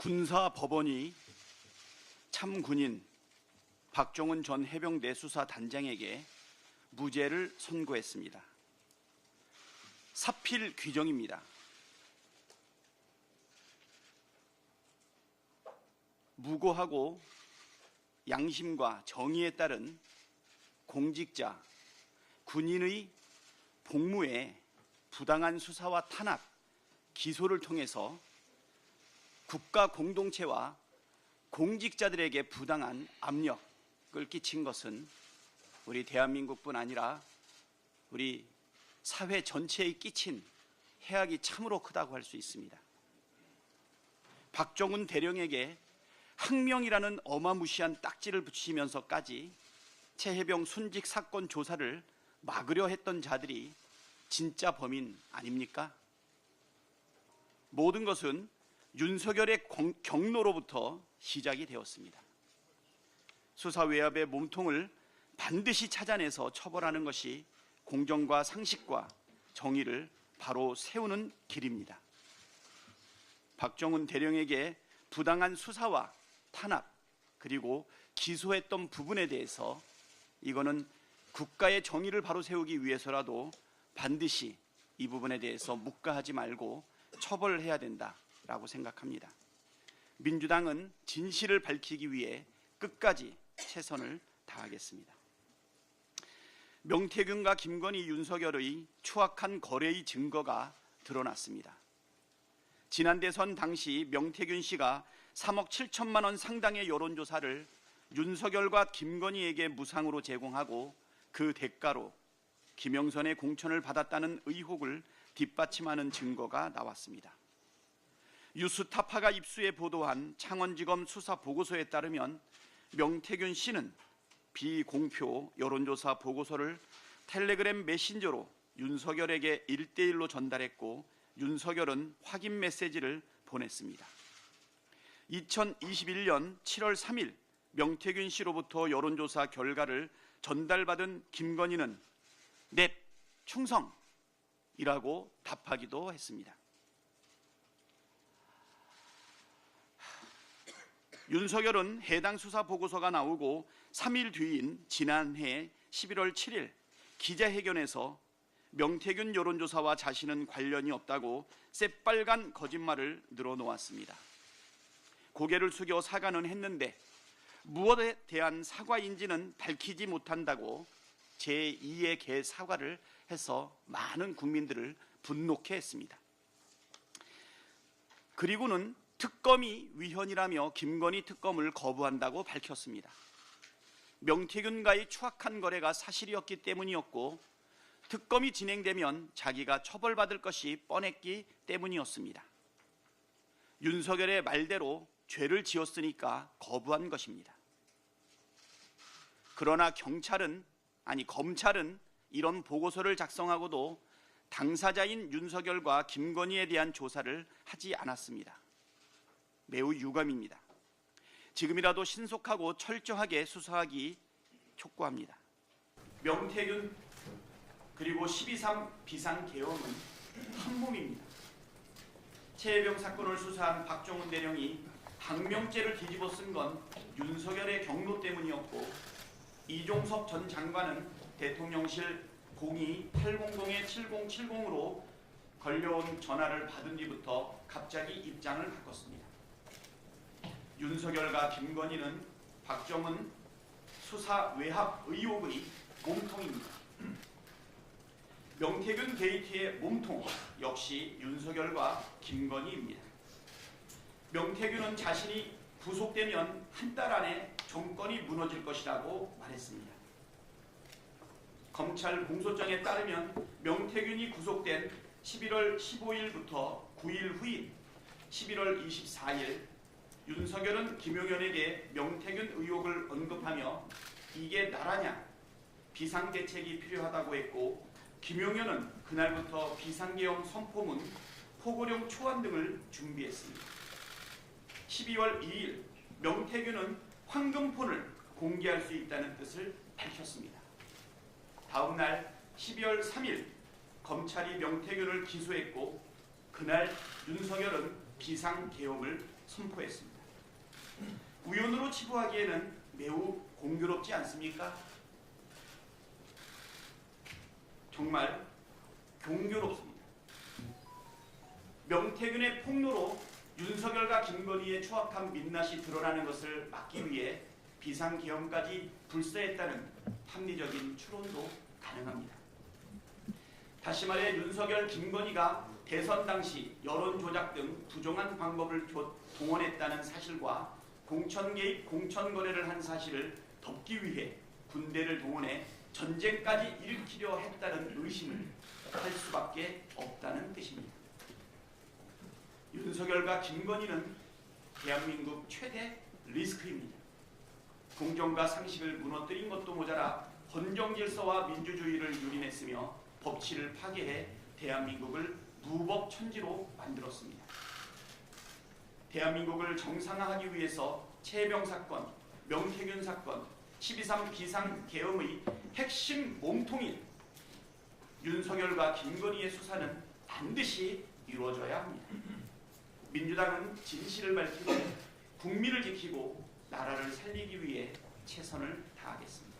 군사법원이 참군인 박정훈 전 해병대 수사단장에게 무죄를 선고했습니다. 사필 규정입니다. 무고하고 양심과 정의에 따른 공직자, 군인의 복무에 부당한 수사와 탄압, 기소를 통해서 국가 공동체와 공직자들에게 부당한 압력을 끼친 것은 우리 대한민국뿐 아니라 우리 사회 전체에 끼친 해악이 참으로 크다고 할 수 있습니다. 박정훈 대령에게 항명이라는 어마무시한 딱지를 붙이면서까지 최해병 순직 사건 조사를 막으려 했던 자들이 진짜 범인 아닙니까? 모든 것은 윤석열의 경로로부터 시작이 되었습니다. 수사 외압의 몸통을 반드시 찾아내서 처벌하는 것이 공정과 상식과 정의를 바로 세우는 길입니다. 박정훈 대령에게 부당한 수사와 탄압 그리고 기소했던 부분에 대해서 이거는 국가의 정의를 바로 세우기 위해서라도 반드시 이 부분에 대해서 묵과하지 말고 처벌해야 된다라고 생각합니다. 민주당은 진실을 밝히기 위해 끝까지 최선을 다하겠습니다. 명태균과 김건희, 윤석열의 추악한 거래의 증거가 드러났습니다. 지난 대선 당시 명태균 씨가 3억 7천만 원 상당의 여론조사를 윤석열과 김건희에게 무상으로 제공하고 그 대가로 김영선의 공천을 받았다는 의혹을 뒷받침하는 증거가 나왔습니다. 유스타파가 입수해 보도한 창원지검 수사 보고서에 따르면 명태균 씨는 비공표 여론조사 보고서를 텔레그램 메신저로 윤석열에게 1대1로 전달했고 윤석열은 확인 메시지를 보냈습니다. 2021년 7월 3일 명태균 씨로부터 여론조사 결과를 전달받은 김건희는 넵, 충성이라고 답하기도 했습니다. 윤석열은 해당 수사 보고서가 나오고 3일 뒤인 지난해 11월 7일 기자회견에서 명태균 여론조사와 자신은 관련이 없다고 새빨간 거짓말을 늘어놓았습니다. 고개를 숙여 사과는 했는데 무엇에 대한 사과인지는 밝히지 못한다고 제2의 개 사과를 해서 많은 국민들을 분노케 했습니다. 그리고는 특검이 위헌이라며 김건희 특검을 거부한다고 밝혔습니다. 명태균과의 추악한 거래가 사실이었기 때문이었고 특검이 진행되면 자기가 처벌받을 것이 뻔했기 때문이었습니다. 윤석열의 말대로 죄를 지었으니까 거부한 것입니다. 그러나 검찰은 이런 보고서를 작성하고도 당사자인 윤석열과 김건희에 대한 조사를 하지 않았습니다. 매우 유감입니다. 지금이라도 신속하고 철저하게 수사하기 촉구합니다. 명태균 그리고 12.3 비상계엄은 한 몸입니다. 최해병 사건을 수사한 박정훈 대령이 항명죄를 뒤집어 쓴 건 윤석열의 경로 때문이었고 이종석 전 장관은 대통령실 02-800-7070으로 걸려온 전화를 받은 뒤부터 갑자기 입장을 바꿨습니다. 윤석열과 김건희는 박정훈 수사 외압 의혹의 몸통입니다. 명태균 게이트의 몸통 역시 윤석열과 김건희입니다. 명태균은 자신이 구속되면 한 달 안에 정권이 무너질 것이라고 말했습니다. 검찰 공소장에 따르면 명태균이 구속된 11월 15일부터 9일 후인 11월 24일 윤석열은 김용현에게 명태균 의혹을 언급하며 이게 나라냐 비상대책이 필요하다고 했고 김용현은 그날부터 비상계엄 선포문, 포고령 초안 등을 준비했습니다. 12월 2일 명태균은 황금폰을 공개할 수 있다는 뜻을 밝혔습니다. 다음 날 12월 3일 검찰이 명태균을 기소했고 그날 윤석열은 비상계엄을 선포했습니다. 우연으로 치부하기에는 매우 공교롭지 않습니까? 정말 공교롭습니다. 명태균의 폭로로 윤석열과 김건희의 추악한 민낯이 드러나는 것을 막기 위해 비상계엄까지 불사했다는 합리적인 추론도 가능합니다. 다시 말해 윤석열, 김건희가 대선 당시 여론조작 등 부정한 방법을 동원했다는 사실과 공천 개입, 공천 거래를 한 사실을 덮기 위해 군대를 동원해 전쟁까지 일으키려 했다는 의심을 할 수밖에 없다는 뜻입니다. 윤석열과 김건희는 대한민국 최대 리스크입니다. 공정과 상식을 무너뜨린 것도 모자라 헌정질서와 민주주의를 유린했으며 법치를 파괴해 대한민국을 무법천지로 만들었습니다. 대한민국을 정상화하기 위해서 최혜병 사건, 명태균 사건, 12.3 비상계엄의 핵심 몸통인 윤석열과 김건희의 수사는 반드시 이루어져야 합니다. 민주당은 진실을 밝히고 국민을 지키고 나라를 살리기 위해 최선을 다하겠습니다.